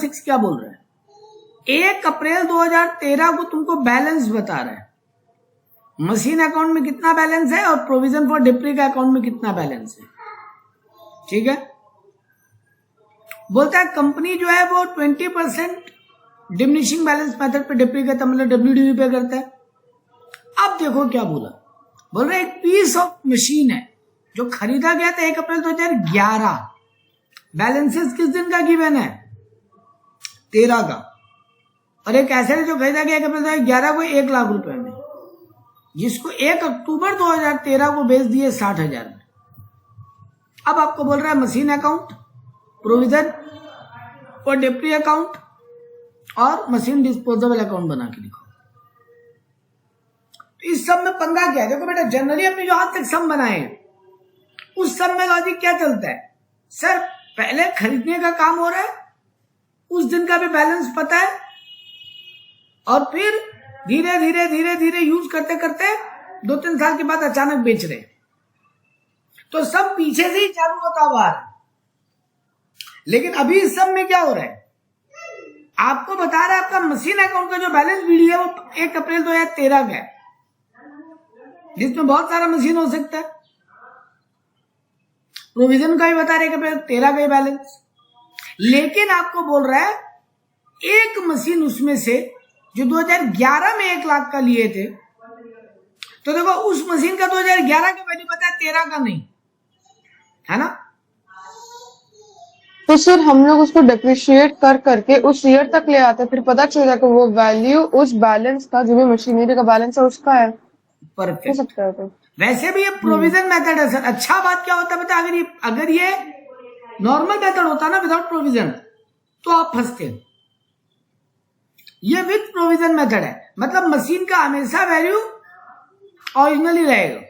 6 क्या बोल रहा है, 1 अप्रैल 2013 को तुमको बैलेंस बता रहा है, मशीन अकाउंट में कितना बैलेंस है और प्रोविजन फॉर डिप्री का अकाउंट में कितना बैलेंस है। ठीक है, बोलता है कंपनी जो है वो 20% डिमिनिशिंग बैलेंस मेथड पे डिप्री करता है, मतलब डब्ल्यूडीवी पे करता है। अब देखो क्या बोला, बोल रहे एक पीस ऑफ मशीन है जो खरीदा गया था 1 अप्रैल 2011, बैलेंसेस किस दिन का गिवन है, 13 का, और एक एसेट जो खरीदा गया 1 अप्रैल 2011 को 1 लाख रुपए में, जिसको 1 अक्टूबर 2013 को बेच दिए 60,000 में। अब आपको बोल रहा है मशीन अकाउंट, प्रोविजन और डिप्री अकाउंट और मशीन डिस्पोजेबल अकाउंट बना के लिखो। तो इस सब में पंगा क्या है, देखो बेटा जनरली अपने जो आज तक सम बनाए उस सम में लॉजिक क्या चलता है, सर पहले खरीदने का काम हो रहा है, उस दिन का भी बैलेंस पता है, और फिर धीरे धीरे धीरे धीरे यूज करते करते 2-3 साल के बाद अचानक बेच रहे, तो सब पीछे से ही चालू होता हुआ है। लेकिन अभी इस सब में क्या हो रहा है, आपको बता रहा है आपका मशीन अकाउंट का जो बैलेंस बीडी है वो 1 अप्रैल 2013 का है, जिसमें बहुत सारा मशीन हो सकता है। प्रोविजन का भी बता रहे 1 अप्रैल 13 का ही बैलेंस, लेकिन आपको बोल रहा है एक मशीन उसमें से जो 2011 में 1 लाख का लिए थे, तो देखो उस मशीन का 2011 का वैल्यू पता है, 13 का नहीं है ना। तो सर हम लोग उसको डेप्रिशिएट कर करके उस ईयर तक ले आते, फिर पता चल जाएगा वो वैल्यू उस बैलेंस का, जो भी मशीनरी का बैलेंस है उसका है। हो परफेक्ट, सकता है तो वैसे भी ये प्रोविजन मेथड है सर। अच्छा बात क्या होता है पता है, अगर ये नॉर्मल मेथड होता ना विदाउट प्रोविजन तो आप फंसते। ये विद प्रोविजन मेथड है, मतलब मशीन का हमेशा वैल्यू ओरिजिनल ही रहेगा,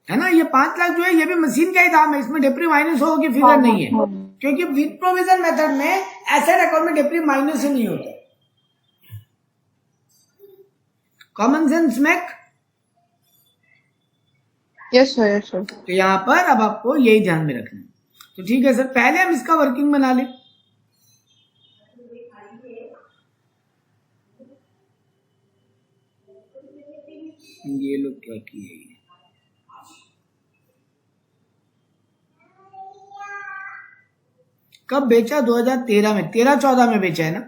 है ना। ये 5 लाख जो है ये भी मशीन का ही दाम है, इसमें डिप्री माइनस होगी फिगर नहीं है, क्योंकि विद प्रोविजन मेथड में एसेट अकाउंट में डिप्री माइनस ही नहीं होता। Common sense make, yes sir, yes sir. तो यहां पर अब आपको यही ध्यान में रखना है। तो ठीक है सर, पहले हम इसका वर्किंग बना लें। ये लोग क्या किए, कब बेचा, 2013 में, 13-14 में बेचा है ना।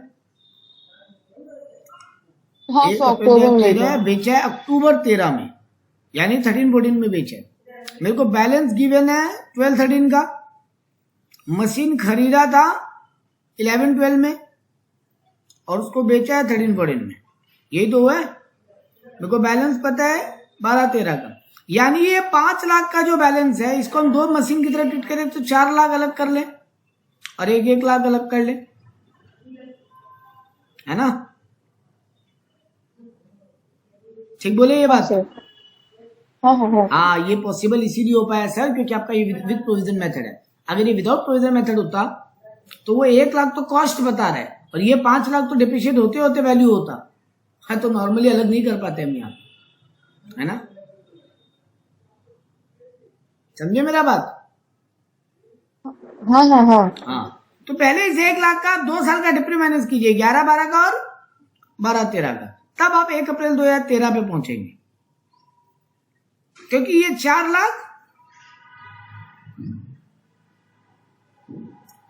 हाँ सर, अक्टूबर में बेचा है अक्टूबर 13 में, यानी 13-14 में बेचा है। मेरे को बैलेंस गिवन है 12-13 का, मशीन खरीदा था 11-12 में और उसको बेचा है 13-14 में, यही तो हुआ है। मेरे को बैलेंस पता है 12-13 का, यानी ये 5 लाख का जो बैलेंस है इसको हम 2 मशीन की तरह ट्रीट करें तो 4 लाख अलग कर ले और 1 लाख अलग कर ले, है ना। ठीक बोले ये बात। हाँ, ये पॉसिबल इसीलिए हो पाया सर क्योंकि आपका ये विद प्रोविजन मेथड है। अगर ये विदाउट प्रोविजन मेथड होता तो वो 1 लाख तो कॉस्ट बता रहा है और ये 5 लाख तो डिप्रिशिएट होते होते वैल्यू होता है, तो नॉर्मली अलग नहीं कर पाते हम यहाँ, है ना। समझे मेरा बात। हाँ, तो पहले इस 1 लाख का 2 साल का डिप्री माइनस कीजिए, 11-12 का और 12-13 का, तब आप 1 अप्रैल 2013 पे पहुंचेंगे, क्योंकि ये 4 लाख,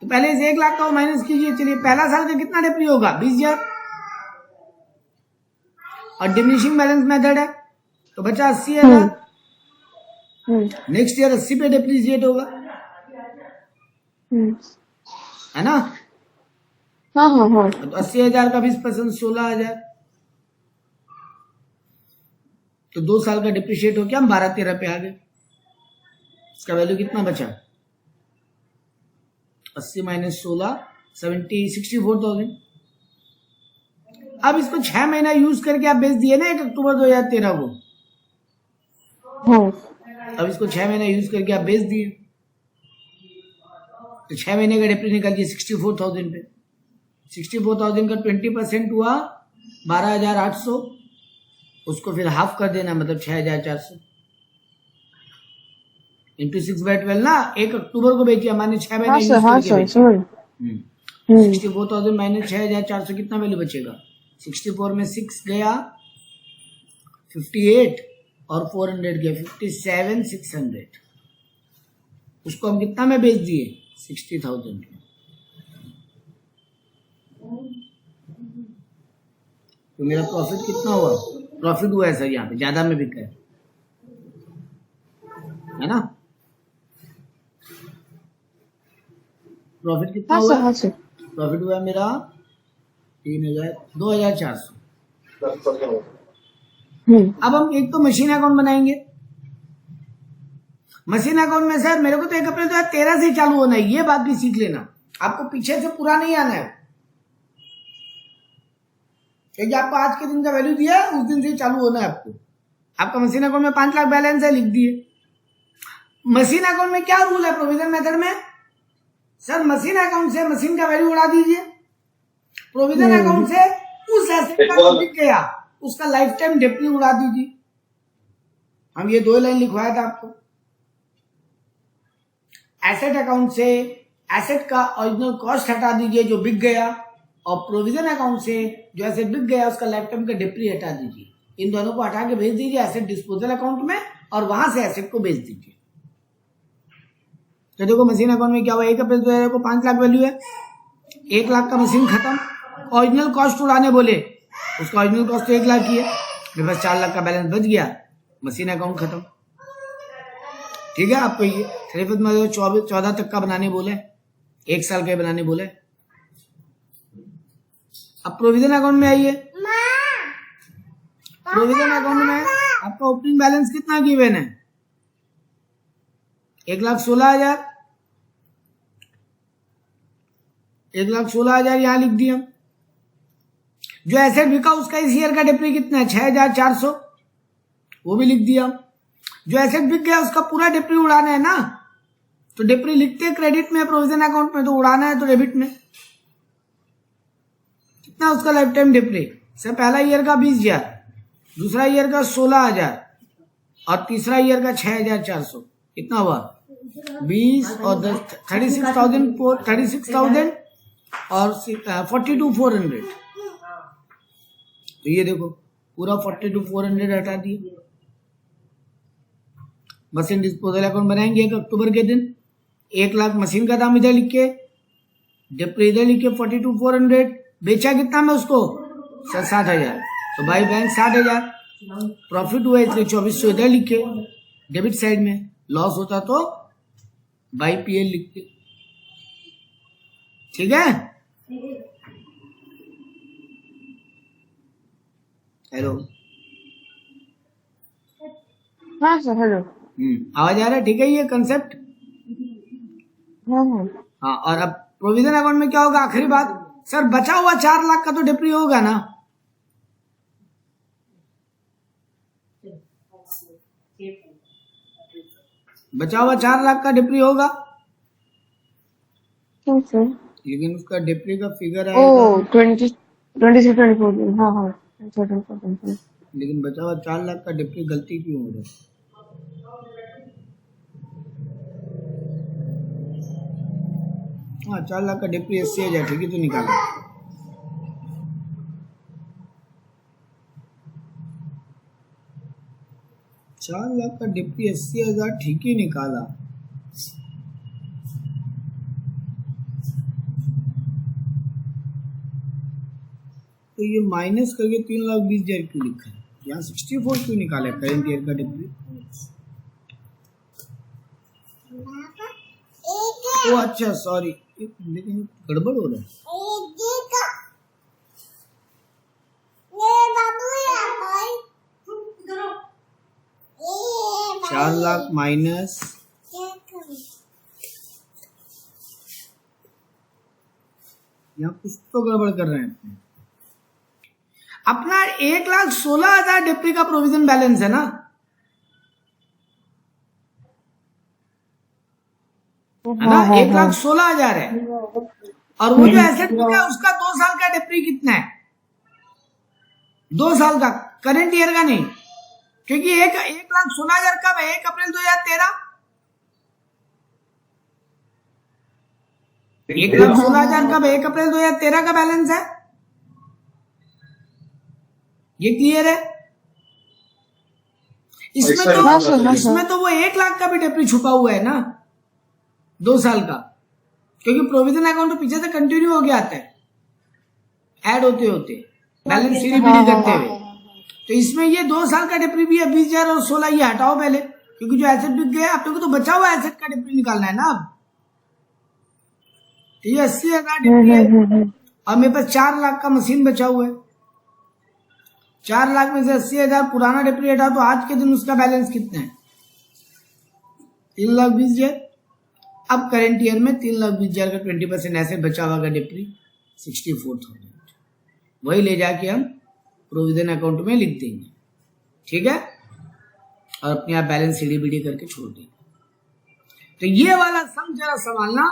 तो पहले इस 1 लाख का माइनस कीजिए। चलिए, पहला साल का कितना डिप्री होगा, 20,000, और डिमिनिशिंग बैलेंस मेथड है तो बचा 80,000। नेक्स्ट ईयर 80 पे डिप्रीशिएट होगा, है ना। तो 80,000 का 20% 16,000, तो 2 साल का डिप्रिशिएट हो गया, हम 12-13 पे आ गए। इसका वैल्यू कितना बचा, 80 माइनस 16, 64,000। अब इसको 6 महीना यूज करके आप बेच दिए ना 1 अक्टूबर 2013 को, अब इसको 6 महीना यूज करके आप बेच दिए, तो 6 महीने का डिप्री निकालिए 64,000 पे। 64,000 का 20% हुआ 12,800, उसको फिर हाफ कर देना, मतलब 6,400 इंटू 6/12 ना। 1 अक्टूबर को बेचिए, माने 6 महीने यूज करके बेचिए। 64,000 माइनस 6,400 कितना वैल्यू बचेगा? 64 में 6 गया 58 और 400 गया 57,600। उसको हम कितना में बेच दिए? 60,000 में। तो मेरा प्रॉफिट कितना हुआ? प्रॉफिट हुआ है सर, यहाँ पे ज्यादा में बिका है ना? प्रॉफिट कितना हुआ? प्रॉफिट हुआ मेरा 2,400। अब हम एक तो मशीन अकाउंट बनाएंगे। मशीन अकाउंट में सर मेरे को तो 1 अप्रैल 2013 से चालू होना है, ये बात भी सीख लेना। आपको पीछे से पूरा नहीं आना है, क्योंकि आपको आज के दिन का वैल्यू दिया है, उस दिन से चालू होना है आपको। आपका मशीन अकाउंट में 5 लाख बैलेंस है, लिख दिए। मशीन अकाउंट में क्या रूल है प्रोविजन मेथड में? सर मशीन अकाउंट से मशीन का वैल्यू उड़ा दीजिए, प्रोविजन अकाउंट से उस एसेट का जो बिक गया उसका लाइफ टाइम डेप्री उड़ा दीजिए। हम ये 2 लाइन लिखवाया था आपको। एसेट अकाउंट से एसेट का ओरिजिनल कॉस्ट हटा दीजिए जो बिक गया, और प्रोविजन अकाउंट से जो एसेट बिक गया उसका लाइफ टाइम का डेप्री हटा दीजिए। इन दोनों को हटा के भेज दीजिए एसेट डिस्पोजल अकाउंट में, और वहां से एसेट को भेज दीजिए। तो देखो मशीन अकाउंट में क्या हुआ? 1 अप्रैल 2013 को 5 लाख वैल्यू है, 1 लाख का मशीन खत्म। ओरिजिनल कॉस्ट उड़ाने बोले, उसका ओरिजिनल कॉस्ट तो 1 लाख की है, मेरे पास 4 लाख का बैलेंस बच गया, मशीन अकाउंट खत्म। ठीक है, आपको ये खरीफत में 14 तक का बनाने बोले, 1 साल का बनाने बोले। अब प्रोविजन अकाउंट में आइए। प्रोविजन अकाउंट में आपका ओपनिंग बैलेंस कितना गिवन है? 1,16,000। 1,16,000 यहां लिख दिया। जो एसेट बिका उसका इस ईयर का डिप्री कितना है? 6,400, वो भी लिख दिया। जो एसेट बिक गया उसका पूरा डिप्री उड़ाना है ना, तो डिप्री लिखते क्रेडिट में, प्रोविजन अकाउंट में, तो उड़ाना है तो डेबिट में। कितना उसका लाइफ टाइम डिप्री? सर पहला ईयर का 20,000, दूसरा ईयर का 16,000 और तीसरा ईयर का 6,400। कितना हुआ? 20 और 10 36,000 और 42,400। तो ये देखो पूरा 42,400 हटा दिए। मशीन डिस्पोजल अकाउंट बनाएंगे 1 अक्टूबर के दिन। 1 लाख मशीन का दाम इधर लिख के, डिप्री इधर लिख के 42,400। बेचा कितना में उसको? सर 60,000। तो बाई बैंक 60,000। प्रॉफिट हुआ इसलिए 2,400 इधर लिखे डेबिट साइड में। लॉस होता तो बाई पीएल लिखते। ठीक है? हेलो, हाँ सर, हेलो। आवाज आ रहा है? ठीक है, ये कंसेप्ट। हाँ, और अब प्रोविजन अकाउंट में क्या होगा? आखिरी बात सर, बचा हुआ 4 लाख का तो डिप्री होगा ना? बचा हुआ 4 लाख का डिप्री होगा, लेकिन उसका डिप्री का फिगर आएगा 23-24। हाँ हाँ, लेकिन बचा हुआ 4 लाख का डिप्री गलती क्यों हो रहा है? हाँ, 4 लाख का डिप्री 80,000 ठीक है, तो निकाला। चार लाख का डिप्री 80,000 ठीक ही निकाला। तो ये माइनस करके 3,20,000 क्यों लिखा है? यहाँ 64 क्यों निकाला है करेंट ईयर का डिप्री? ओ अच्छा, सॉरी, लेकिन गड़बड़ हो रहा है। 4 लाख माइनस यहाँ कुछ तो गड़बड़ कर रहे हैं। अपना 1,16,000 डिप्री का प्रोविजन बैलेंस है ना? है ना? 1,16,000 है। और वो जो एसेट है उसका 2 साल का डिप्री कितना है? 2 साल का, करंट ईयर का नहीं, क्योंकि 1,16,000 कब है? 1 अप्रैल 2013। 1,16,000 का 1 अप्रैल 2013 का बैलेंस है, ये क्लियर है। इसमें तो वो 1 लाख का भी डेप्री छुपा हुआ है ना 2 साल का, क्योंकि प्रोविजन अकाउंट तो पीछे से कंटिन्यू हो गया आता है ऐड होते होते बैलेंस सीडीबीडी करते हुए। तो इसमें ये 2 साल का डेप्री भी है 20,000 और 16, ये हटाओ पहले, क्योंकि जो एसेट बिक गया आप लोगों को तो बचा हुआ एसेट का डेप्री निकालना है ना। अब ये 80,000 डेप्री है और मेरे पास 4 लाख का मशीन बचा हुआ है। 4 लाख में से 80,000 पुराना डेप्री हटा तो आज के दिन उसका बैलेंस कितना है? 3,20,000। अब करेंट ईयर में 3,20,000 का 20% ऐसे बचा हुआ का डेप्री 64,000, वही ले जाके हम प्रोविजन अकाउंट में लिख देंगे, ठीक है, और अपने आप बैलेंस सीडीबीडी करके छोड़ देंगे। तो ये वाला सम जरा संभालना,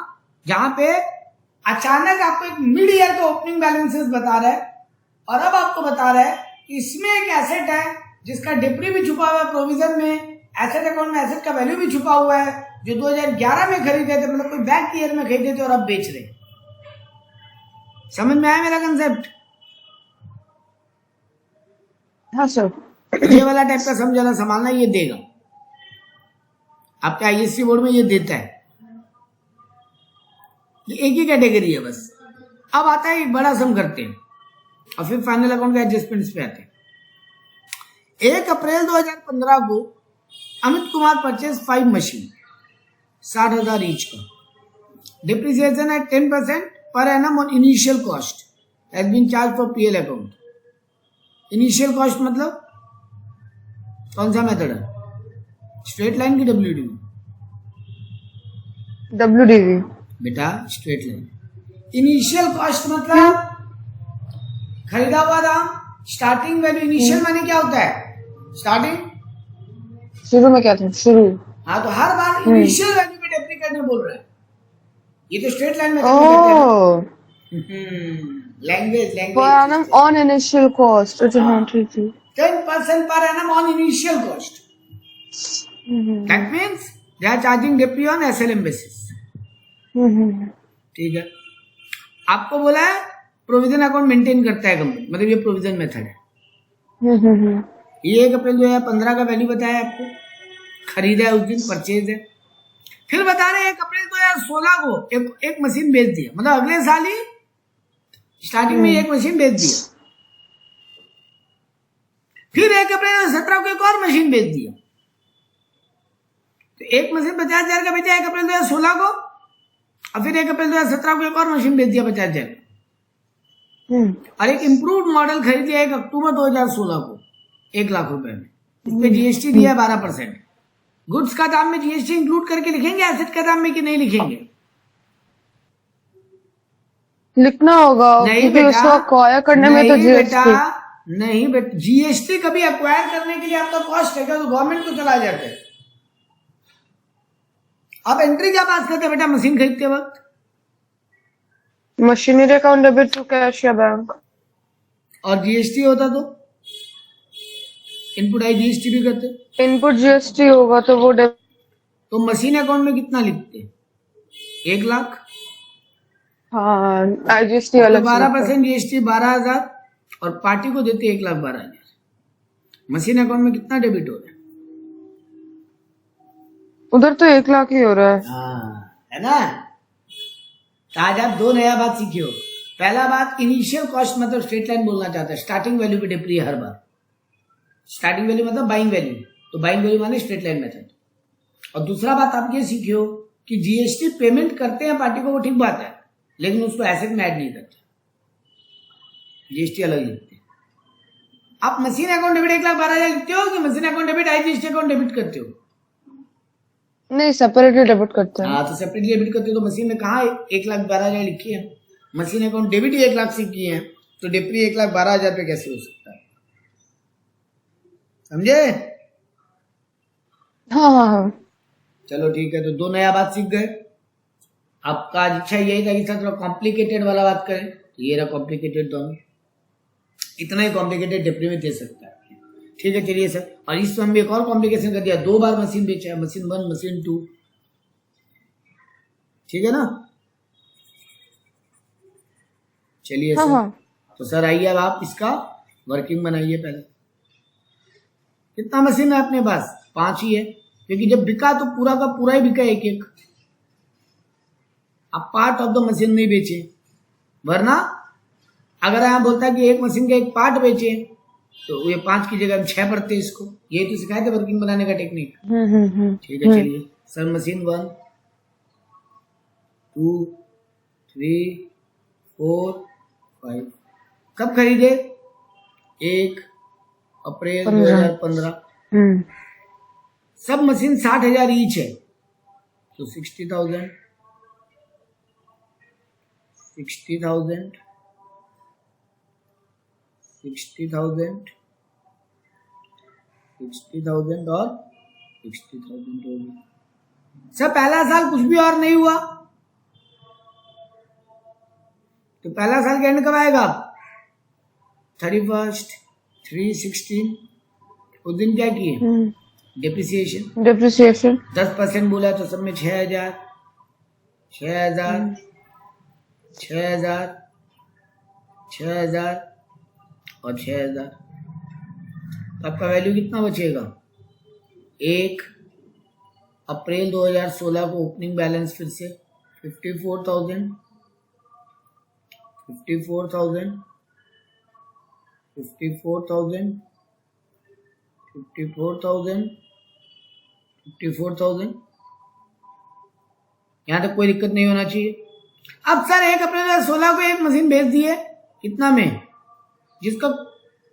जहां पे अचानक आपको एक मिड ईयर का ओपनिंग बैलेंसेस बता रहा है और अब आपको बता रहा है कि इसमें एक एसेट है जिसका डेप्री भी छुपा हुआ है प्रोविजन में, एसेट अकाउंट में एसेट का वैल्यू भी छुपा हुआ है, जो 2011 में खरीदे थे, मतलब कोई बैक ईयर में खरीदे थे और अब बेच रहे। समझ में आया मेरा कंसेप्ट? हाँ सर। ये वाला टाइप का समझाना संभालना, ये देगा आपके आईएससी बोर्ड में, ये देता है। ये एक ही कैटेगरी है बस। अब आता है एक बड़ा सम करते हैं और फिर फाइनल अकाउंट के एडजस्टमेंट्स पे आते हैं। 1 अप्रैल 2015 को Amit Kumar purchase 5 machine 60,000 each का। डिप्रिसिएशन है 10% per annum on initial cost has been charge for PL account. Initial cost मतलब कौन सा मेथड है? स्ट्रेट लाइन की डब्ल्यूडीवी? डब्ल्यूडीवी बेटा, स्ट्रेट लाइन। इनिशियल कॉस्ट मतलब खरीदा हुआ दाम, स्टार्टिंग वैल्यू। इनिशियल माने क्या होता है? स्टार्टिंग, शुरू में क्या था? शुरू। हाँ, तो हर बार इनिशियल वैल्यू पे डेप्री करने बोल रहा है। ये तो स्ट्रेट लाइन में करते हैं। लैंग्वेज पर एनम ऑन इनिशियल कॉस्ट। अच्छा हाँ, ठीक है। 10% per annum on initial cost. That means they are charging depre on SLM basis. ठीक है। आपको बोला है प्रोविजन अकाउंट मेंटेन करता है कंपनी, मतलब ये प्रोविजन मेथड है। ये 1 अप्रैल 2015 का वैल्यू बताया आपको, खरीदा है उस दिन, परचेज है। फिर बता रहे 1 अप्रैल 2016 को एक मशीन बेच दिया, मतलब अगले साल ही स्टार्टिंग में एक मशीन बेच दिया। फिर 1 अप्रैल 2017 को एक और मशीन बेच दिया। तो एक मशीन 50,000 का बेचा 1 अप्रैल 2016 को, और फिर 1 अप्रैल 2017 को एक और मशीन बेच दिया 50,000। और एक इम्प्रूव्ड मॉडल खरीद लिया 1 अक्टूबर 2016 को 1 लाख रुपए में। इस पे जीएसटी दिया 12%। गुड्स का दाम में जीएसटी इंक्लूड करके लिखेंगे एसेट का दाम में कि नहीं लिखेंगे? लिखना होगा, क्योंकि उसको अक्वायर करने में तो जीएसटी नहीं बेटा, जीएसटी कभी अक्वायर करने के लिए आपका कॉस्ट है, तो गवर्नमेंट को चला जाता है। आप एंट्री क्या पास करते हैं बेटा मशीन खरीदते वक्त? Machinery account debit to cash या बैंक। और जीएसटी होता तो इनपुट आई जीएसटी भी करते। इनपुट जीएसटी होगा तो वो तो मशीन अकाउंट में कितना लिखते? 1 लाख। हाँ, आईजीएसटी अलग। 12% जीएसटी 12,000 और पार्टी को देते 1,12,000। मशीन अकाउंट में कितना डेबिट हो रहा है? उधर तो 1 लाख ही हो रहा है। हाँ, है ना। तो आज आप 2 नया बात सीखे हो। पहला बात, इनिशियल कॉस्ट मतलब स्ट्रेट लाइन बोलना चाहता है, स्टार्टिंग वैल्यू पे डेप्री हर बार। स्टार्टिंग वैल्यू मतलब बाइंग वैल्यू, तो बाइंग वैल्यू माने स्ट्रेट लाइन मेथड। और दूसरा बात आप ये सीखे हो कि जीएसटी पेमेंट करते हैं पार्टी को, वो ठीक बात है, लेकिन उसको एसेट में ऐड नहीं करते, जीएसटी अलग लिखते हैं। आप मशीन अकाउंट डेबिट 1,12,000 लिखते हो कि machine account debit IGST account debit करते हो? नहीं, सेपरेटली डेबिट करते हैं। हाँ, तो सेपरेटली डेबिट करते हो तो मशीन में कहाँ 1,12,000 लिखी है? मशीन अकाउंट डेबिट ही 1 लाख से की है, तो डेप्री 1,12,000 पे कैसे हो सकता है? समझे? हाँ। चलो ठीक है, तो 2 नया बात सीख गए। आपका इच्छा यही था कि सर थोड़ा कॉम्प्लिकेटेड वाला बात करें, तो ये रहा कॉम्प्लिकेटेड दोनों। इतना ही कॉम्प्लिकेटेड डेप्री में दे सकता है। ठीक है, चलिए सर। और इस हम एक और कॉम्प्लिकेशन कर दिया, 2 बार मशीन बेचा है, मशीन 1 मशीन 2। ठीक है ना। चलिए हाँ सर, हाँ तो सर आइए अब आप इसका वर्किंग बनाइए पहले। कितना मशीन है अपने पास? 5 ही है, क्योंकि जब बिका तो पूरा का पूरा ही बिका एक एक। आप पार्ट ऑफ द मशीन नहीं बेचे, वरना अगर यहाँ बोलता है कि एक मशीन का एक पार्ट बेचे तो ये 5 की जगह हम 6 पढ़ते इसको। ये तो सिखाए थे वर्किंग बनाने का टेक्निक। ठीक है, चलिए सर, मशीन 1 2 3 4 5 कब खरीदे? 1 अप्रैल 2015। सब मशीन 60,000 ईच है, तो 60,000 60,000 60,000 60,000 और 60,000 हो गया। सर पहला साल कुछ भी और नहीं हुआ, तो पहला साल का एंड कब आएगा? 31 3/16। उस दिन क्या किए? डिप्रिसिएशन। 10% बोला तो सब में 6,000 6,000 6,000 6,000 और 6,000। तो आपका वैल्यू कितना बचेगा? 1 अप्रैल 2016 को ओपनिंग बैलेंस फिर से 54,000 54,000 54,000 54,000 54,000। यहाँ तक कोई दिक्कत नहीं होना चाहिए। अब सर 1 अप्रैल 2016 को एक मशीन बेच दी है, कितना में? जिसका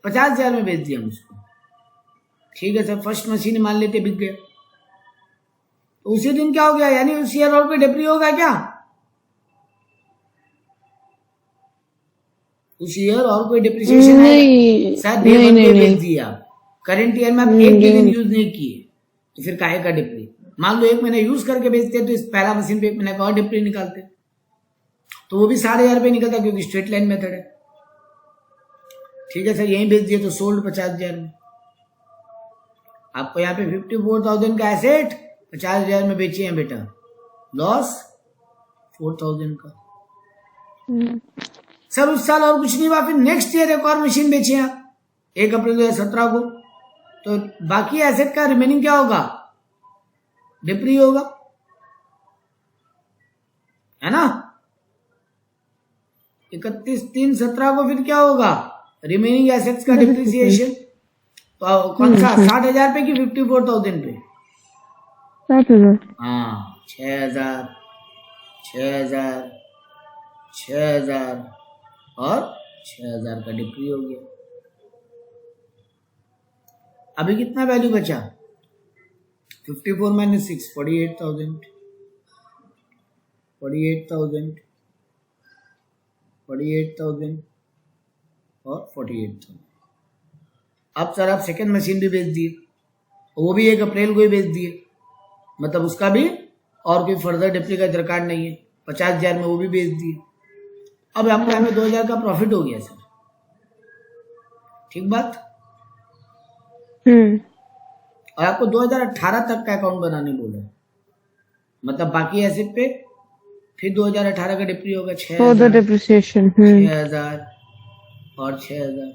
50,000 में बेच दिया हम उसको। ठीक है सर, फर्स्ट मशीन मान लेते बिक गया, तो उसी दिन क्या हो गया? यानी उस ईयर और कोई डिप्री होगा क्या? उस ईयर और कोई डिप्रिसिएशन है? सर डे वन पे बेच दिया आप, करंट ईयर में आप एक भी दिन यूज नहीं किए, तो फिर काहे का डिप्री? मान लो 1 महीना यूज करके बेचते तो इस पहला मशीन पे 1 महीने का और डिप्री निकालते, तो वो भी 60,000 रुपये निकलता, क्योंकि स्ट्रेट लाइन मेथड है। ठीक है सर, यहीं बेच दिए तो सोल्ड 50,000 में। आपको यहाँ पे 54,000 का एसेट 50,000 में बेचे हैं बेटा, लॉस 4,000 का। सर उस साल और कुछ नहीं हुआ, फिर नेक्स्ट ईयर एक और मशीन बेचे आप 1 अप्रैल 2017 को, तो बाकी एसेट का रिमेनिंग क्या होगा? डिप्री होगा, है ना? 31/3/17 को फिर क्या होगा? रिमेनिंग एसेट्स का डिप्रिसिएशन। तो कौन सा, 60,000 पे कि 54,000 पे? 60,000। हाँ, 6,000 6,000 6,000 और 6,000 का डिप्री हो गया। अभी कितना वैल्यू बचा? 54 - 6 48,000 48,000 48,000 और 48,000। अब सर आप सेकेंड मशीन भी बेच दिए, वो भी 1 अप्रैल को ही बेच दिए, मतलब उसका भी और कोई फर्दर डिप्री का दरकार नहीं है, 50,000 में वो भी बेच दिए। अब आपको यहाँ पे 2,000 का प्रॉफिट हो गया सर, ठीक बात? और आपको 2018 तक का अकाउंट बनाने बोला, मतलब बाकी एसेट पे फिर 2018 का डिप्री होगा 6,000 डिप्रिसिएशन 6,000 और 6,000।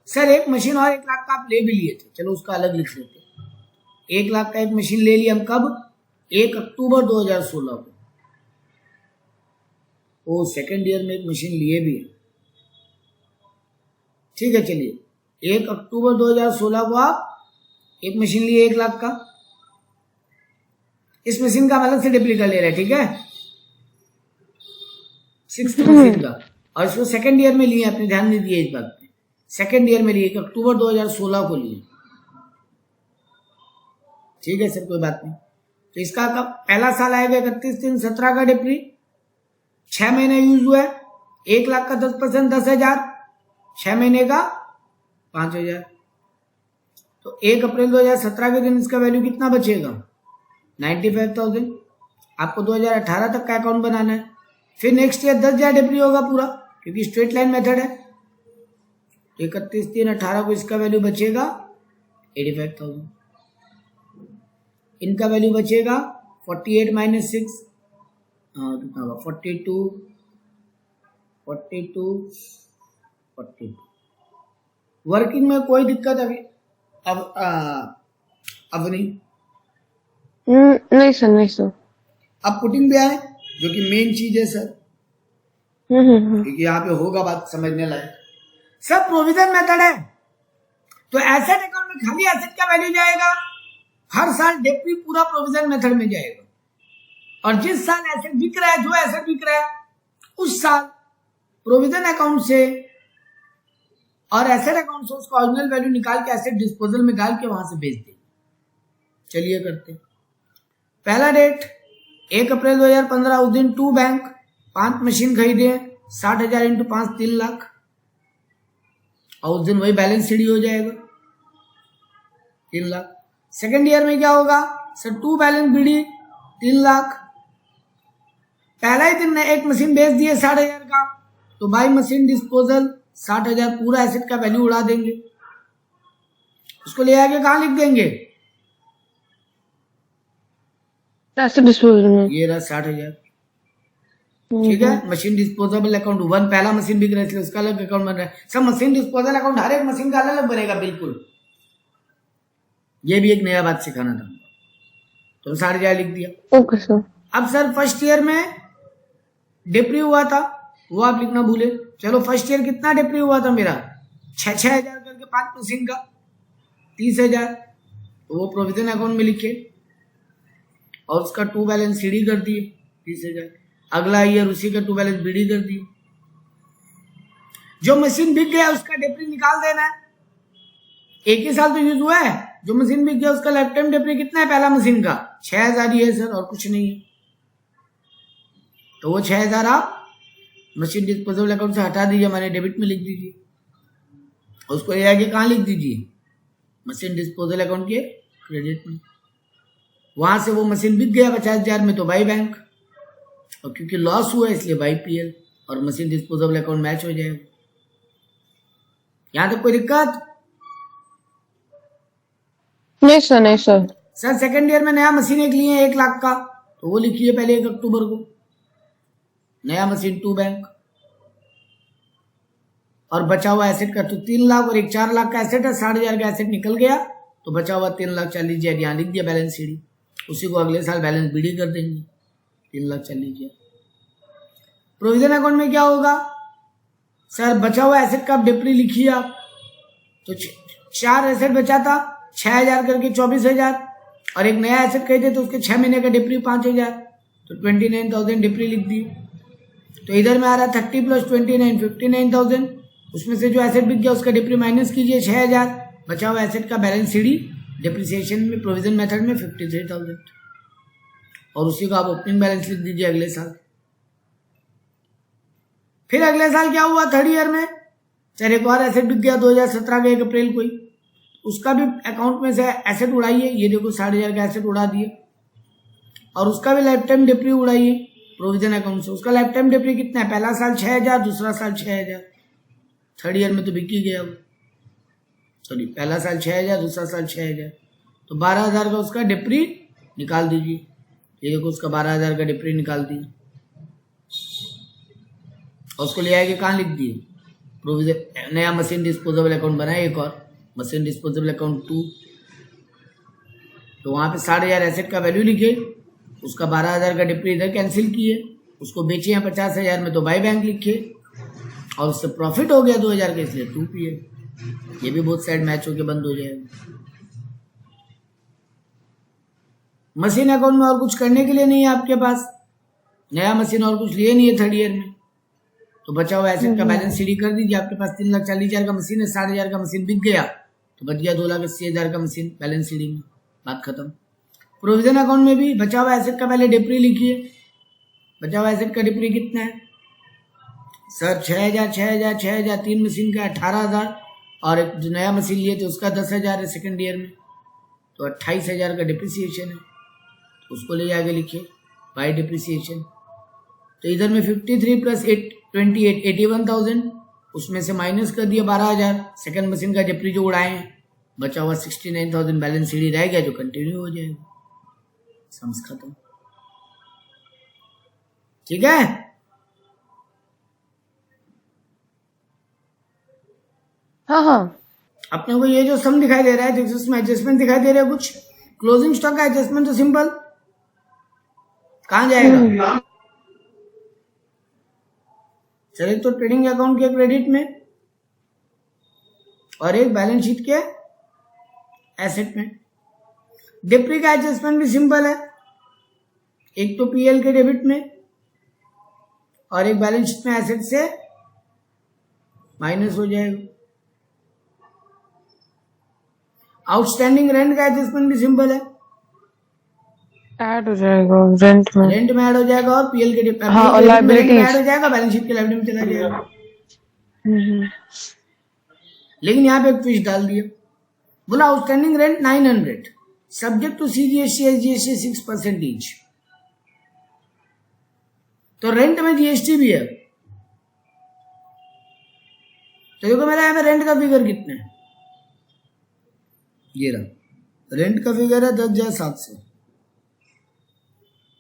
सर एक मशीन और 1 लाख का आप ले भी लिए थे, चलो उसका अलग लिख लेते। 1 लाख का एक मशीन ले लिया हम कब? 1 अक्टूबर 2016 को। वो सेकेंड ईयर में एक मशीन लिए भी है। ठीक है, चलिए 1 अक्टूबर 2016 को आप एक मशीन लिए 1 लाख का, इस मशीन का अलग से डिप्री कर ले रहे हैं, ठीक है? 6th मशीन का, और इसको सेकेंड ईयर में लिए, अपने ध्यान नहीं दिए इस बात पे, सेकेंड ईयर में लिए 1 अक्टूबर 2016 को लिए। ठीक है सर, कोई बात नहीं। तो इसका कब पहला साल आएगा? 31/3/17 का डिप्री, 6 महीने यूज हुआ है, 1 लाख का 10% 10,000, 6 महीने का 5,000। तो 1 अप्रैल 2017 के दिन इसका वैल्यू कितना बचेगा? 95,000। आपको 2018 तक का अकाउंट बनाना है, फिर नेक्स्ट ईयर 10,000 डिप्री होगा पूरा, क्योंकि स्ट्रेट लाइन मेथड है। 31/3/18 को इसका वैल्यू बचेगा 85,000। इनका वैल्यू बचेगा 48 - 6 कितना होगा? 42 42 42 वर्किंग में कोई दिक्कत अभी अब नहीं। नहीं सर, नहीं सर। अब पुटिंग भी आए जो कि मेन चीज है सर, क्योंकि यहाँ पे होगा बात समझने लायक। सब प्रोविजन मेथड है, तो एसेट अकाउंट में खाली एसेट का वैल्यू जाएगा, हर साल डेप्री पूरा प्रोविजन मेथड में जाएगा, और जिस साल एसेट बिक रहा है, जो एसेट बिक रहा है उस साल प्रोविजन अकाउंट से और एसेट अकाउंट से उसका ओरिजिनल वैल्यू निकाल के एसेट डिस्पोजल में डाल के वहां से बेच देंगे। चलिए करते हैं। पहला डेट 1 अप्रैल 2015, उस दिन 2 बैंक 5 मशीन खरीदे, 60,000 इंटू 5 3 लाख, और उस दिन वही बैलेंस शीट हो जाएगा 3 लाख। सेकेंड ईयर में क्या होगा सर, 2 बैलेंस बीडी 3 लाख। पहला ही दिन एक मशीन बेच दिए 60,000 का, तो बाई मशीन डिस्पोजल 60,000 पूरा एसेट का वैल्यू उड़ा देंगे, उसको ले आके कहां लिख देंगे, एसेट डिस्पोजल में। ये रहा 60,000। ठीक है, मशीन डिस्पोजेबल अकाउंट 1, पहला मशीन बिक रहा है इसलिए उसका अलग अकाउंट बन रहा है। सब मशीन डिस्पोजल अकाउंट हर एक मशीन का अलग बनेगा बिल्कुल। ये भी एक नया बात सिखाना था, तो 60,000 लिख दिया। Okay sir. अब सर फर्स्ट ईयर में डिप्री हुआ था, वो आप लिखना भूले। चलो फर्स्ट ईयर कितना डिप्री हुआ था मेरा, 6,000 करके 5 मशीन का 30,000, तो वो प्रोविजन अकाउंट में लिखे और उसका 2 बैलेंस सीडी कर दिए 30,000। अगला ईयर उसी का 2 बैलेंस बीडी कर दिए। जो मशीन बिक गया उसका डिप्री निकाल देना है, एक ही साल तो यूज हुआ है। जो मशीन बिक गया उसका लाइफ टाइम डिप्री कितना है, पहला मशीन का 6,000 ही है सर, और कुछ नहीं है। तो वो 6,000 आप मशीन डिस्पोजेबल अकाउंट से हटा दीजिए, हमारे डेबिट में लिख दीजिए, उसको ये आगे कहाँ लिख दीजिए, मशीन डिस्पोजल अकाउंट के क्रेडिट में। वहां से वो मशीन बिक गया 50,000 में, तो बाई बैंक, और क्योंकि लॉस हुआ इसलिए बाई पीएल, और मशीन डिस्पोजेबल अकाउंट मैच हो जाएगा। यहां तक कोई दिक्कत? नहीं सर, नहीं सर। सर सेकेंड ईयर में नया मशीन एक लिए 1 लाख का, तो वो लिखिए पहले 1 अक्टूबर को, नया मशीन 2 बैंक, और बचा हुआ एसेट का तो 3 लाख और एक 4 लाख का एसेट है, 60,000 का एसेट निकल गया, तो बचा हुआ 3,40,000 यहाँ लिख दिया बैलेंस सीडी। उसी को अगले साल बैलेंस बीडी कर देंगे 3,40,000। प्रोविजन अकाउंट में क्या होगा सर, बचा हुआ एसेट का आप डिप्री लिखिए आप, तो 4 एसेट बचा था 6,000 करके 24,000, और एक नया एसेट खरीदे तो उसके 6 महीने का डिप्री 5,000, तो 29,000 डिप्री लिख दी। तो इधर में आ रहा 30 + 29 59,000, उसमें से जो एसेट बिक गया उसका डिप्री माइनस कीजिए 6,000, बचा हुआ एसेट का बैलेंस सीडी डिप्रिसिएशन में प्रोविजन मेथड में 53,000, और उसी को आप ओपनिंग बैलेंस लिख दीजिए अगले साल। फिर अगले साल क्या हुआ, थर्ड ईयर में सर एक और एसेट बिक गया 2017 के 1 अप्रैल को ही, उसका भी अकाउंट में से एसेट उड़ाइए, ये देखो 60,000 का एसेट उड़ा दिए, और उसका भी लाइफ टाइम डिप्री उड़ाइए प्रोविजन अकाउंट से। उसका लाइफ टाइम डिप्री कितना है, पहला साल 6,000, दूसरा साल 6,000, थर्ड ईयर में तो बिक ही गया वो, सॉरी पहला साल 6,000, दूसरा साल 6,000, तो 12,000 का उसका डिप्री निकाल दीजिए। ये देखो उसका 12,000 का डिप्री निकाल दिए, और उसको ले आएंगे कहाँ लिख दिए, प्रोविजन, नया मशीन डिस्पोजेबल अकाउंट बनाए एक और, मशीन डिस्पोजेबल अकाउंट 2, तो वहां पे 60,000 एसेट का वैल्यू लिखे, उसका 12,000 का डिप्री इधर कैंसिल किए, उसको बेचे हैं 50,000 में, तो बाई बैंक लिखे, और उससे प्रॉफिट हो गया 2,000 का, इसलिए 2 पीएल। ये भी बहुत साइड मैच होके बंद हो जाएगा। मशीन अकाउंट में और कुछ करने के लिए नहीं है आपके पास, नया मशीन और कुछ लिए नहीं है थर्ड ईयर में, तो बचा हुआ एसेट का बैलेंस सीडी कर दीजिए। आपके पास 3,40,000 का मशीन है, 60,000 का मशीन बिक गया, तो बच गया 2,80,000 का मशीन बैलेंस सीडी में, बात खत्म। प्रोविजन अकाउंट में भी बचा हुआ एसेट का पहले डिप्री लिखिए, बचा हुआ एसेट का डिप्री कितना है सर, 6,000 6,000 6,000, 3 मशीन का 18,000, और एक जो नया मशीन लिए थे उसका 10,000 है सेकेंड ईयर में, तो 28,000 का डिप्रिसिएशन है, तो उसको ले आगे लिखिए बाई डिप्रिसिएशन। तो इधर में 53 + 28 81,000, उसमें से माइनस कर दिया 12,000 सेकेंड मशीन का डिप्री जो उड़ाए हैं, बचा हुआ 69,000 बैलेंस सीडी रह गया, जो कंटिन्यू हो जाएगा, सम्स खत्म। ठीक है, हाँ हाँ अपने को ये जो सम दिखाई दे रहा है, देखो इसमें एडजस्टमेंट दिखाई दे रहा है कुछ, क्लोजिंग स्टॉक का एडजस्टमेंट तो सिंपल, कहां जाएगा? चलिए तो ट्रेडिंग अकाउंट के क्रेडिट में और एक बैलेंस शीट के एसेट में। डिप्री का एडजस्टमेंट भी सिंपल है, एक तो पीएल के डेबिट में और एक बैलेंस शीट में एसेट से माइनस हो जाएगा। आउटस्टैंडिंग रेंट का एडजस्टमेंट भी सिंपल है, ऐड हो जाएगा रेंट में, रेंट में ऐड हो जाएगा और पीएल के डेबिट हाँ, और में liabilities। ऐड हो जाएगा, बैलेंस शीट के लायबिलिटी में चला जाएगा। लेकिन यहाँ पे एक ट्विस्ट डाल दिया, बोला outstanding rent 900 subject to CGST SGST 6% each. तो रेंट में जीएसटी भी है। तो देखो मेरा यहाँ पे रेंट का फिगर कितना है, ये रहा रेंट का फिगर है 10,700।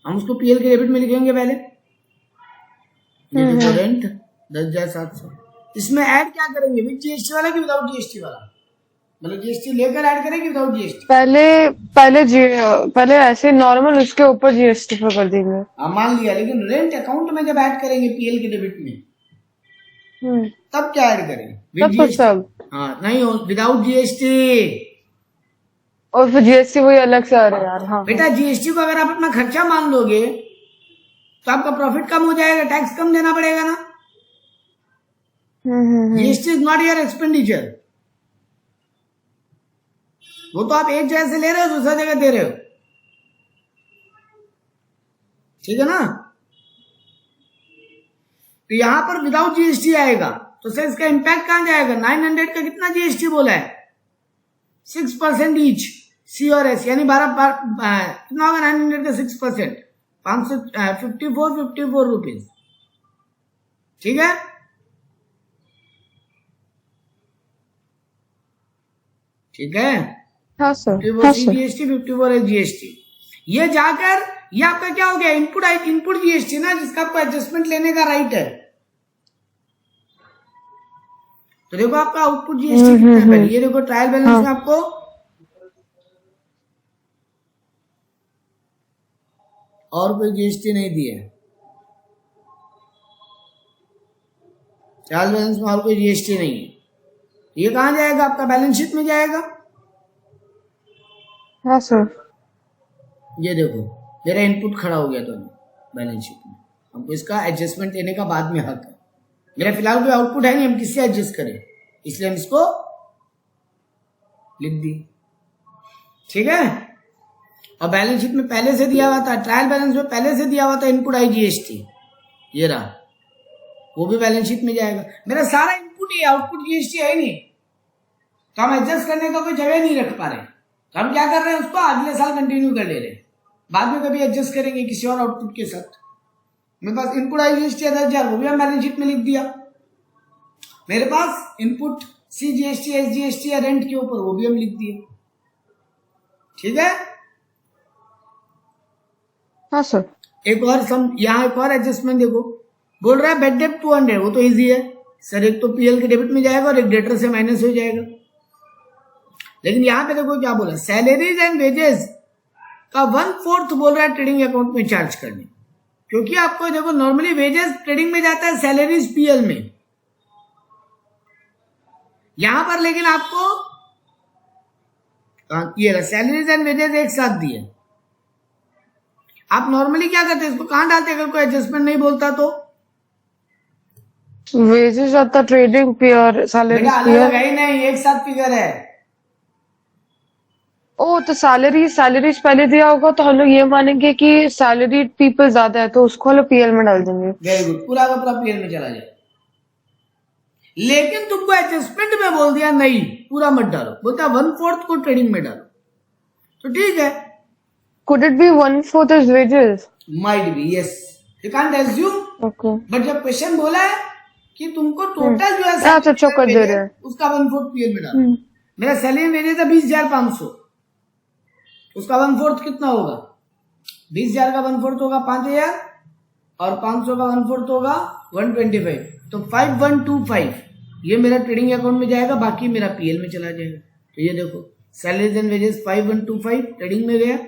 हम उसको पीएल के डेबिट में लिखेंगे पहले, ये देखो रेंट 10,700। इसमें ऐड क्या करेंगे, विद जीएसटी वाला कि विदाउट जीएसटी वाला, मतलब जीएसटी लेकर ऐड करेंगे विदाउट जीएसटी? पहले ऐसे नॉर्मल उसके ऊपर जीएसटी पे कर देंगे। मान लिया, लेकिन रेंट अकाउंट में जब ऐड करेंगे पीएल के डेबिट में तब क्या ऐड करेंगे? तब तो सब, हाँ नहीं हो, विदाउट जीएसटी। और फिर जीएसटी वही अलग से आ रहा है यार। हाँ बेटा जीएसटी को अगर आप अपना खर्चा मान लोगे तो आपका प्रॉफिट कम हो जाएगा, टैक्स कम देना पड़ेगा ना। GST is not your expenditure, वो तो आप एक जगह से ले रहे हो दूसरा जगह दे रहे हो, ठीक है ना। तो यहां पर विदाउट जीएसटी आएगा, तो सर इसका इंपैक्ट कहां जाएगा? 900 का कितना जीएसटी बोला है? 6% ईच, सी और एस, यानी 12 कितना होगा 900 का 6%? 554 रुपीज, ठीक है। ठीक है, हाँ सर, 54 जीएसटी, 54 है जीएसटी। ये जाकर ये आपका क्या हो गया, इनपुट जीएसटी ना, जिसका आपको एडजस्टमेंट लेने का राइट है। तो देखो आपका आउटपुट जीएसटी कितना है पहले, ये देखो ट्रायल बैलेंस में आपको और कोई जीएसटी नहीं दिया है, ट्रायल बैलेंस में और कोई जीएसटी नहीं है। ये कहां जाएगा? आपका बैलेंस शीट में जाएगा। हाँ सर, ये देखो मेरा इनपुट खड़ा हो गया तो बैलेंस शीट में, हमको इसका एडजस्टमेंट लेने का बाद में हक है। मेरा फिलहाल कोई आउटपुट है नहीं, हम किससे एडजस्ट करें, इसलिए हम इसको लिख दिए, ठीक है। और बैलेंस शीट में पहले से दिया हुआ था, ट्रायल बैलेंस में पहले से दिया हुआ था इनपुट आई जीएसटी, ये रहा, वो भी बैलेंस शीट में जाएगा। मेरा सारा इनपुट ही, आउटपुट जीएसटी है ही नहीं, तो हम एडजस्ट करने का कोई जगह नहीं रख पा रहे। तो हम क्या कर रहे हैं, उसको अगले साल कंटिन्यू कर ले रहे हैं, बाद में कभी एडजस्ट करेंगे किसी और आउटपुट के साथ। मेरे पास इनपुट आई जीएसटी 10,000, वो भी हम बैलेंस शीट में लिख दिया। मेरे पास input C GST S GST या रेंट के ऊपर, वो भी हम लिख दिए, ठीक है। हाँ सर। एक और यहाँ एक और एडजस्टमेंट देखो, बोल रहा है बेड डेट 200, वो तो इजी है सर, एक तो पीएल के डेबिट में जाएगा और एक डेटर से माइनस हो जाएगा। लेकिन यहां पे देखो क्या बोला, सैलरीज एंड वेजेस का 1/4 बोल रहा है ट्रेडिंग अकाउंट में चार्ज करने, क्योंकि आपको देखो नॉर्मली वेजेस ट्रेडिंग में जाता है, सैलरीज पीएल में। यहां पर लेकिन आपको ये सैलरीज एंड वेजेस एक साथ दिए। आप नॉर्मली क्या करते हैं, इसको कहां डालते अगर कोई एडजस्टमेंट नहीं बोलता तो? वेजेस आता ट्रेडिंग पे और सैलरी अलग है ही नहीं, एक साथ फिगर है। ओ तो सैलरीज पहले दिया होगा, तो हम लोग ये मानेंगे कि सैलरीड पीपल ज्यादा है, तो उसको हम लोग पीएल में डाल देंगे। वेरी गुड, पूरा का पूरा पीएल में चला जाए। लेकिन तुमको एडजस्टमेंट में बोल दिया नहीं, पूरा मत डालो, बोलता 1/4 को ट्रेडिंग में डालो, तो ठीक है। Could it be 1/4 as wages? Might be, yes. You can't assume. Okay. But जब क्वेश्चन बोला है कि तुमको टोटल जो है अच्छा चौकट दे रहे हैं, उसका 1/4 पीएल में डालो। मेरा सैलरी वेजेस है 20,500, उसका 1/4 कितना होगा? 20,000 का 1/4 होगा 5,000 और 500 का 1/4 होगा 125, तो 5125 ये मेरा ट्रेडिंग अकाउंट में जाएगा, बाकी मेरा पीएल में चला जाएगा। तो ये देखो सैलरीज एंड वेजेस 5125 ट्रेडिंग में गया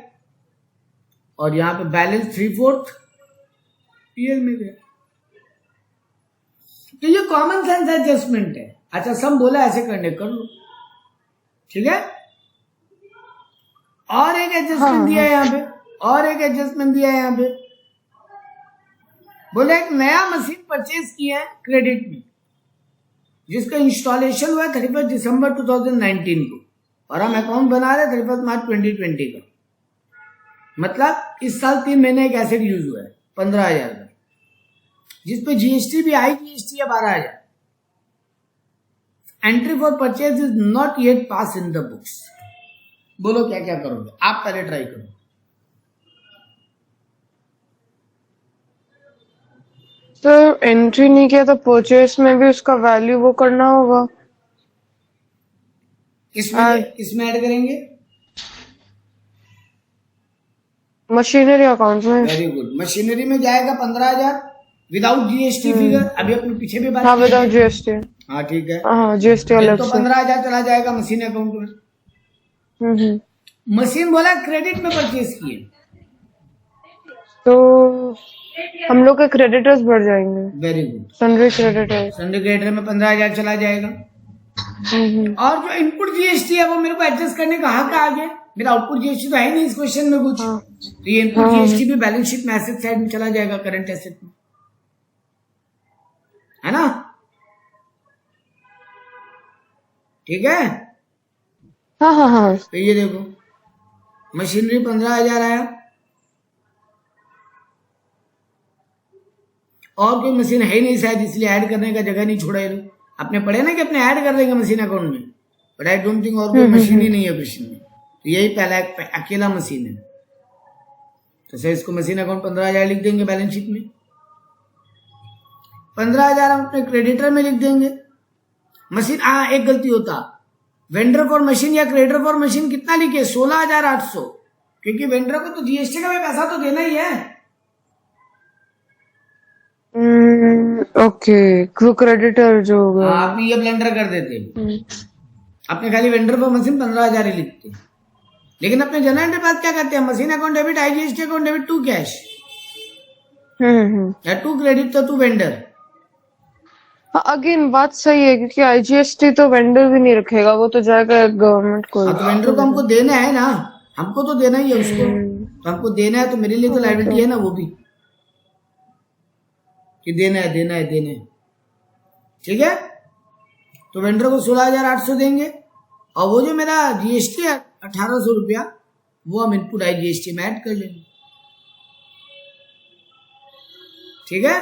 और यहाँ पे बैलेंस 3/4 पीएल में गया। तो ये कॉमन सेंस एडजस्टमेंट है। अच्छा सम बोला ऐसे करने कर लो, ठीक है। और एक एडजस्टमेंट दिया है यहाँ पे, और एक एडजस्टमेंट दिया है यहाँ पे। बोले एक नया मशीन परचेज किया है क्रेडिट में, जिसका इंस्टॉलेशन हुआ है 31 दिसंबर 2019 को, और हम अकाउंट बना रहे 31 मार्च 2020 का। मतलब इस साल 3 महीने का एसेट यूज हुआ है 15,000 का, जिसपे जीएसटी भी आई, जीएसटी है 12,000। Entry for purchase is not yet pass in the books. बोलो क्या क्या करोगे आप, पहले ट्राई करो। तो एंट्री नहीं किया तो परचेस में भी उसका वैल्यू वो करना होगा। इसमें ऐड करेंगे मशीनरी अकाउंट में। Very good. मशीनरी में जाएगा 15,000 विदाउट जीएसटी फिगर। अभी अपने पीछे भी बात हाँ विदाउट जीएसटी। हाँ ठीक है, हाँ जीएसटी अलग तो से। 15,000 चला जाएगा मशीन अकाउंट में। मशीन बोला क्रेडिट में परचेज किए, तो हम लोग के क्रेडिटर्स बढ़ जाएंगे। Very good. Sundry creditors, sundry creditor में 15,000 चला जाएगा। और जो इनपुट जीएसटी है वो मेरे को एडजस्ट करने का हक आ गया। मेरा आउटपुट जीएसटी तो है ही नहीं इस क्वेश्चन में कुछ। तो ये इनपुट जीएसटी भी बैलेंस शीट में एसेट साइड में चला जाएगा, करंट एसेट में, है ना। ठीक है। हाँ हाँ हाँ। तो ये देखो मशीनरी 15,000 आया, और कोई मशीन है ही नहीं शायद, इसलिए ऐड करने का जगह नहीं छोड़ा। ये लोग आपने पढ़े ना कि अपने ऐड कर देंगे मशीन अकाउंट में, बट आई डोंट थिंक और कोई मशीन ही नहीं है क्वेश्चन में। तो यही पहला अकेला मशीन है। तो सर इसको मशीन अकाउंट 15,000 लिख देंगे बैलेंस शीट में। 15,000 हम अपने क्रेडिटर में लिख देंगे। मशीन एक गलती होता, वेंडर फॉर मशीन या क्रेडिटर फॉर मशीन कितना लिखे 16,800, क्योंकि वेंडर को तो जीएसटी का भी पैसा तो देना ही है। ओके, क्रेडिटर जो होगा आप ये ब्लेंडर कर देते, अपने खाली वेंडर फॉर मशीन 15,000 ही लिखते। लेकिन अपने जनरल एंट्री पास क्या करते हैं, machine account debit, IGST account debit to cash या टू क्रेडिट तो टू वेंडर। अगेन बात सही है, क्योंकि आईजीएसटी तो वेंडर भी नहीं रखेगा, वो तो जाएगा गवर्नमेंट को। तो वेंडर को हमको देना है ना, हमको तो देना ही है उसको, तो हमको देना है, तो मेरे लिए तो लायबिलिटी है ना वो भी, कि देना है देना है देना है। ठीक है। तो वेंडर को 16,800 देंगे, और वो जो मेरा जीएसटी है 1,800 रुपया, वो हम इनपुट आईजीएसटी में ऐड कर लेंगे। ठीक है।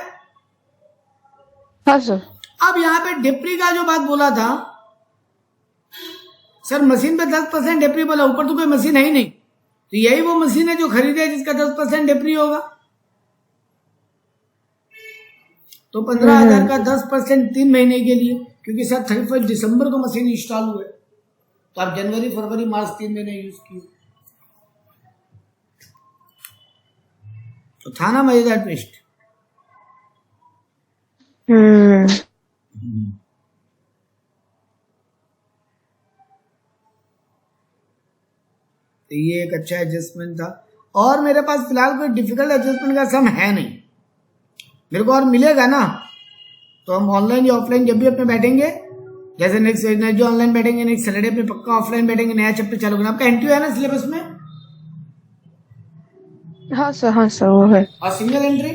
हाँ सर। अब यहाँ पे डिप्री का जो बात बोला था, सर मशीन पे 10% डिप्री बोला, ऊपर तो कोई मशीन है ही नहीं, तो यही वो मशीन है जो खरीदे जिसका 10% डिप्री होगा। तो 15,000 का 10% 3 महीने के लिए, क्योंकि सर 31 दिसंबर को मशीन इंस्टॉल हुए, तो आप जनवरी फरवरी मार्च 3 महीने यूज किए, तो था ना मजेदार ट्विस्ट। तो ये एक अच्छा एडजस्टमेंट था, और मेरे पास फिलहाल कोई डिफिकल्ट एडजस्टमेंट का सम है नहीं। मेरे को और मिलेगा ना, तो हम ऑनलाइन या ऑफलाइन जब भी अपने बैठेंगे, जैसे नेक्स्ट जो ऑनलाइन बैठेंगे, नेक्स्ट सैटरडे पे पक्का ऑफलाइन बैठेंगे, नया चैप्टर चालू करना। आपका एनटीयू है ना सिलेबस में? हाँ सर वो है। और सिंगल एंट्री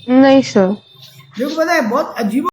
नहीं सर। मेरे को पता है बहुत अजीब